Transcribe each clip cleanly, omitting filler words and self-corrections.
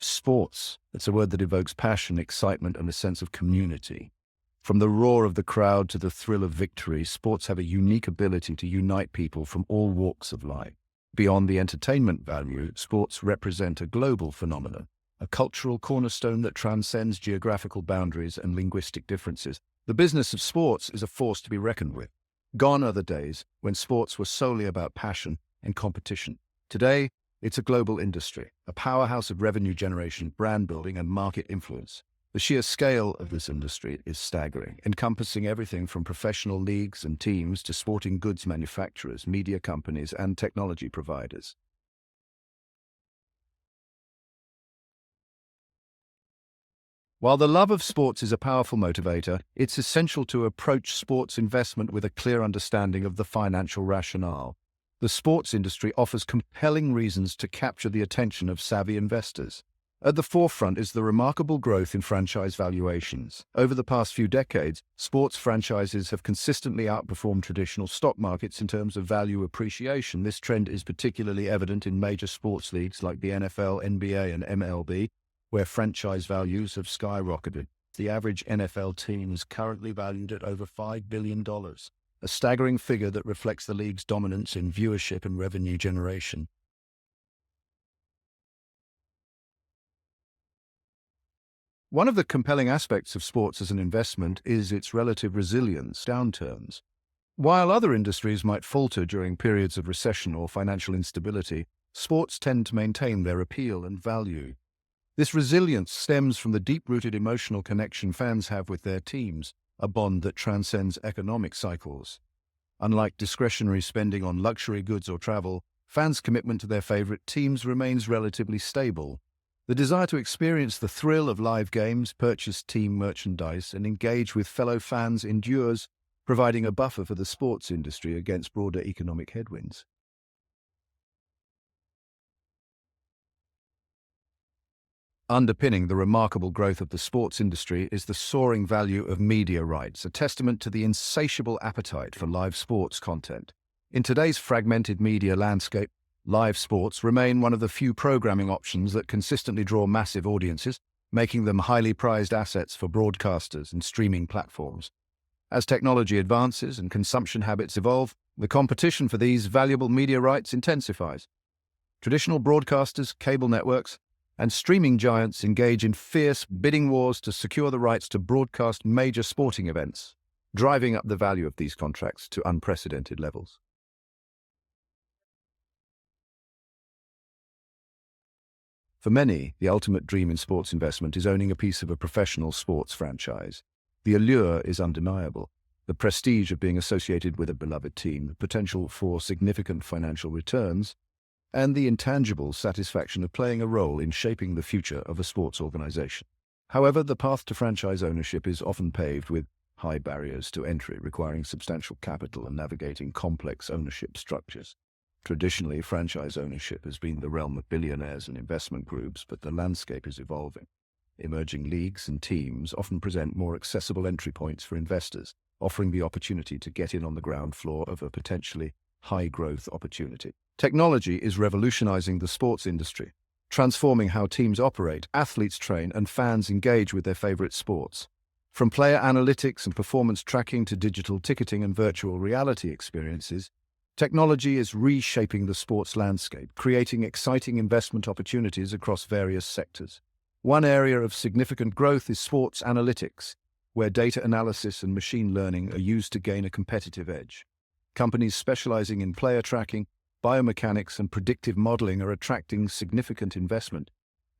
Sports. It's a word that evokes passion, excitement, and a sense of community. From the roar of the crowd to the thrill of victory, sports have a unique ability to unite people from all walks of life. Beyond the entertainment value, sports represent a global phenomenon, a cultural cornerstone that transcends geographical boundaries and linguistic differences. The business of sports is a force to be reckoned with. Gone are the days when sports were solely about passion and competition. Today, it's a global industry, a powerhouse of revenue generation, brand building, and market influence. The sheer scale of this industry is staggering, encompassing everything from professional leagues and teams to sporting goods manufacturers, media companies, and technology providers. While the love of sports is a powerful motivator, it's essential to approach sports investment with a clear understanding of the financial rationale. The sports industry offers compelling reasons to capture the attention of savvy investors. At the forefront is the remarkable growth in franchise valuations. Over the past few decades, sports franchises have consistently outperformed traditional stock markets in terms of value appreciation. This trend is particularly evident in major sports leagues like the NFL, NBA, and MLB, where franchise values have skyrocketed. The average NFL team is currently valued at over $5 billion, a staggering figure that reflects the league's dominance in viewership and revenue generation. One of the compelling aspects of sports as an investment is its relative resilience, downturns. While other industries might falter during periods of recession or financial instability, sports tend to maintain their appeal and value. This resilience stems from the deep-rooted emotional connection fans have with their teams, a bond that transcends economic cycles. Unlike discretionary spending on luxury goods or travel, fans' commitment to their favorite teams remains relatively stable. The desire to experience the thrill of live games, purchase team merchandise, and engage with fellow fans endures, providing a buffer for the sports industry against broader economic headwinds. Underpinning the remarkable growth of the sports industry is the soaring value of media rights, a testament to the insatiable appetite for live sports content. In today's fragmented media landscape, live sports remain one of the few programming options that consistently draw massive audiences, making them highly prized assets for broadcasters and streaming platforms. As technology advances and consumption habits evolve, the competition for these valuable media rights intensifies. Traditional broadcasters, cable networks, and streaming giants engage in fierce bidding wars to secure the rights to broadcast major sporting events, driving up the value of these contracts to unprecedented levels. For many, the ultimate dream in sports investment is owning a piece of a professional sports franchise. The allure is undeniable. The prestige of being associated with a beloved team, the potential for significant financial returns, and the intangible satisfaction of playing a role in shaping the future of a sports organization. However, the path to franchise ownership is often paved with high barriers to entry, requiring substantial capital and navigating complex ownership structures. Traditionally, franchise ownership has been the realm of billionaires and investment groups, but the landscape is evolving. Emerging leagues and teams often present more accessible entry points for investors, offering the opportunity to get in on the ground floor of a potentially high-growth opportunity. Technology is revolutionizing the sports industry, transforming how teams operate, athletes train, and fans engage with their favorite sports. From player analytics and performance tracking to digital ticketing and virtual reality experiences, technology is reshaping the sports landscape, creating exciting investment opportunities across various sectors. One area of significant growth is sports analytics, where data analysis and machine learning are used to gain a competitive edge. Companies specializing in player tracking, biomechanics, and predictive modeling are attracting significant investment,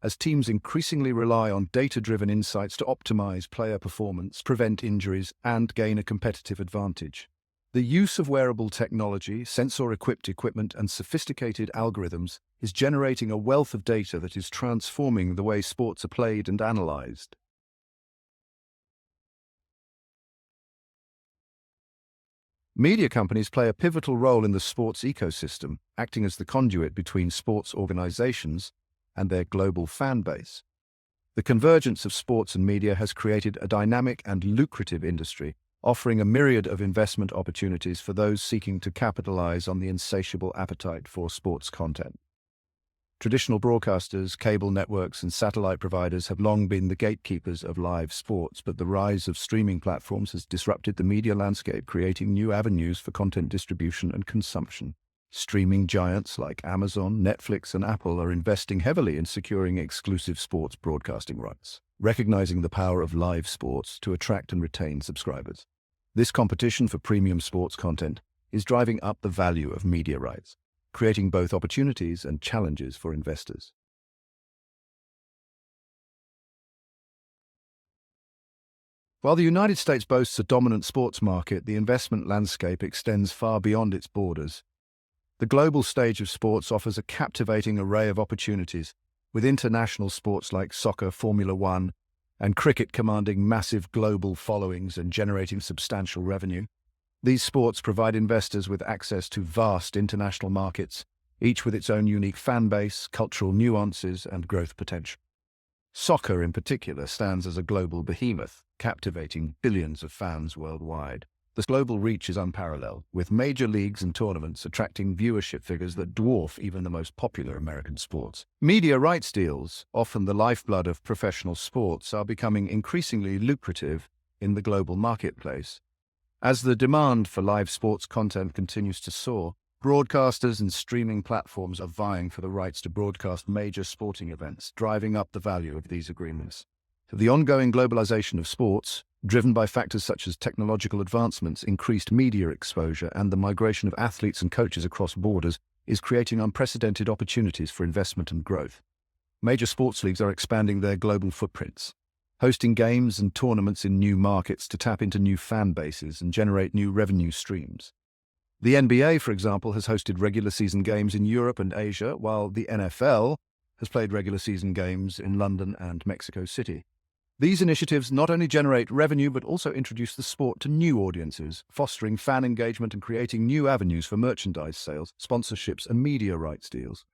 as teams increasingly rely on data-driven insights to optimize player performance, prevent injuries, and gain a competitive advantage. The use of wearable technology, sensor-equipped equipment, and sophisticated algorithms is generating a wealth of data that is transforming the way sports are played and analyzed. Media companies play a pivotal role in the sports ecosystem, acting as the conduit between sports organizations and their global fan base. The convergence of sports and media has created a dynamic and lucrative industry, offering a myriad of investment opportunities for those seeking to capitalize on the insatiable appetite for sports content. Traditional broadcasters, cable networks, and satellite providers have long been the gatekeepers of live sports, but the rise of streaming platforms has disrupted the media landscape, creating new avenues for content distribution and consumption. Streaming giants like Amazon, Netflix, and Apple are investing heavily in securing exclusive sports broadcasting rights, recognizing the power of live sports to attract and retain subscribers. This competition for premium sports content is driving up the value of media rights, creating both opportunities and challenges for investors. While the United States boasts a dominant sports market, the investment landscape extends far beyond its borders. The global stage of sports offers a captivating array of opportunities, with international sports like soccer, Formula One, and cricket commanding massive global followings and generating substantial revenue. These sports provide investors with access to vast international markets, each with its own unique fan base, cultural nuances, and growth potential. Soccer, in particular, stands as a global behemoth, captivating billions of fans worldwide. The global reach is unparalleled, with major leagues and tournaments attracting viewership figures that dwarf even the most popular American sports. Media rights deals, often the lifeblood of professional sports, are becoming increasingly lucrative in the global marketplace. As the demand for live sports content continues to soar, broadcasters and streaming platforms are vying for the rights to broadcast major sporting events, driving up the value of these agreements. The ongoing globalization of sports, driven by factors such as technological advancements, increased media exposure, and the migration of athletes and coaches across borders, is creating unprecedented opportunities for investment and growth. Major sports leagues are expanding their global footprints, hosting games and tournaments in new markets to tap into new fan bases and generate new revenue streams. The NBA, for example, has hosted regular season games in Europe and Asia, while the NFL has played regular season games in London and Mexico City. These initiatives not only generate revenue but also introduce the sport to new audiences, fostering fan engagement and creating new avenues for merchandise sales, sponsorships, and media rights deals.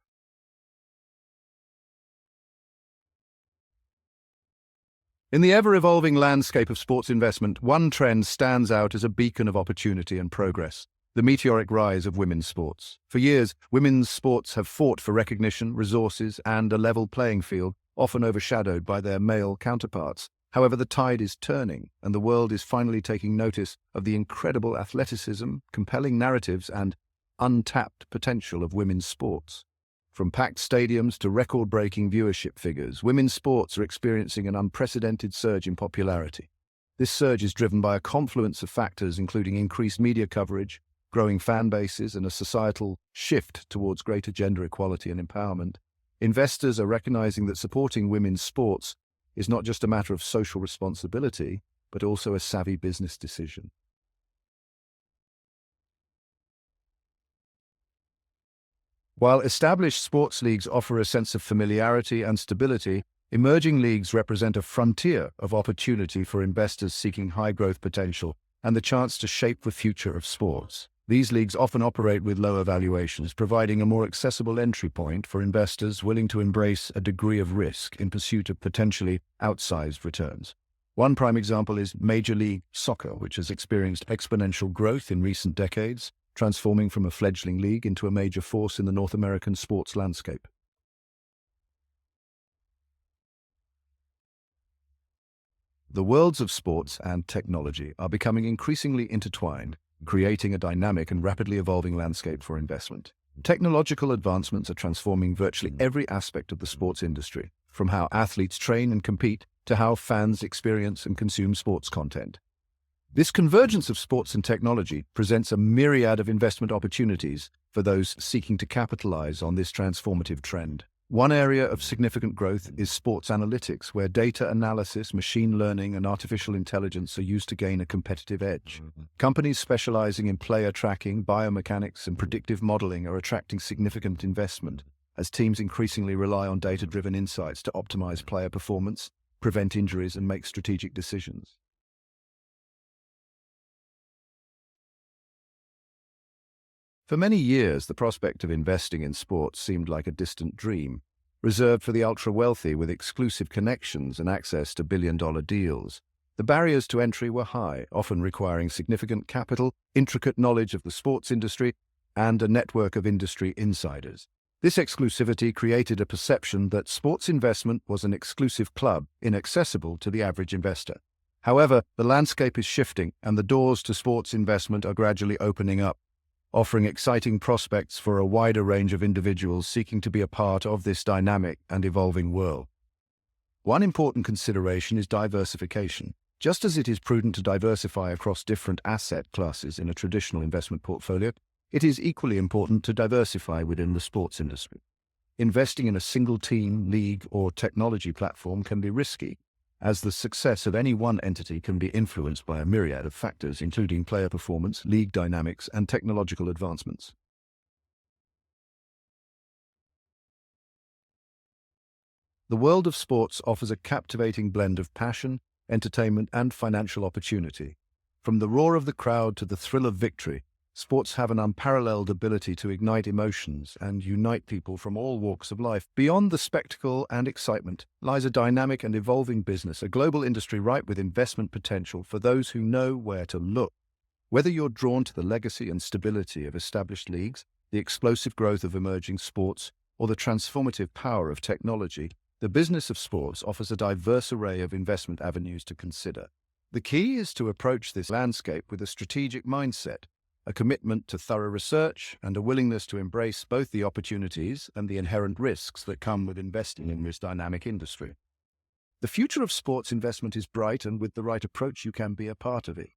In the ever-evolving landscape of sports investment, one trend stands out as a beacon of opportunity and progress: the meteoric rise of women's sports. For years, women's sports have fought for recognition, resources, and a level playing field, often overshadowed by their male counterparts. However, the tide is turning, and the world is finally taking notice of the incredible athleticism, compelling narratives, and untapped potential of women's sports. From packed stadiums to record-breaking viewership figures, women's sports are experiencing an unprecedented surge in popularity. This surge is driven by a confluence of factors, including increased media coverage, growing fan bases, and a societal shift towards greater gender equality and empowerment. Investors are recognizing that supporting women's sports is not just a matter of social responsibility, but also a savvy business decision. While established sports leagues offer a sense of familiarity and stability, emerging leagues represent a frontier of opportunity for investors seeking high growth potential and the chance to shape the future of sports. These leagues often operate with lower valuations, providing a more accessible entry point for investors willing to embrace a degree of risk in pursuit of potentially outsized returns. One prime example is Major League Soccer, which has experienced exponential growth in recent decades, transforming from a fledgling league into a major force in the North American sports landscape. The worlds of sports and technology are becoming increasingly intertwined, creating a dynamic and rapidly evolving landscape for investment. Technological advancements are transforming virtually every aspect of the sports industry, from how athletes train and compete to how fans experience and consume sports content. This convergence of sports and technology presents a myriad of investment opportunities for those seeking to capitalize on this transformative trend. One area of significant growth is sports analytics, where data analysis, machine learning, and artificial intelligence are used to gain a competitive edge. Companies specializing in player tracking, biomechanics, and predictive modeling are attracting significant investment, as teams increasingly rely on data-driven insights to optimize player performance, prevent injuries, and make strategic decisions. For many years, the prospect of investing in sports seemed like a distant dream, reserved for the ultra-wealthy with exclusive connections and access to billion-dollar deals. The barriers to entry were high, often requiring significant capital, intricate knowledge of the sports industry, and a network of industry insiders. This exclusivity created a perception that sports investment was an exclusive club, inaccessible to the average investor. However, the landscape is shifting, and the doors to sports investment are gradually opening up, offering exciting prospects for a wider range of individuals seeking to be a part of this dynamic and evolving world. One important consideration is diversification. Just as it is prudent to diversify across different asset classes in a traditional investment portfolio, it is equally important to diversify within the sports industry. Investing in a single team, league, or technology platform can be risky, as the success of any one entity can be influenced by a myriad of factors, including player performance, league dynamics, and technological advancements. The world of sports offers a captivating blend of passion, entertainment, and financial opportunity. From the roar of the crowd to the thrill of victory, sports have an unparalleled ability to ignite emotions and unite people from all walks of life. Beyond the spectacle and excitement lies a dynamic and evolving business, a global industry ripe with investment potential for those who know where to look. Whether you're drawn to the legacy and stability of established leagues, the explosive growth of emerging sports, or the transformative power of technology, the business of sports offers a diverse array of investment avenues to consider. The key is to approach this landscape with a strategic mindset, a commitment to thorough research, and a willingness to embrace both the opportunities and the inherent risks that come with investing in this dynamic industry. The future of sports investment is bright, and with the right approach, you can be a part of it.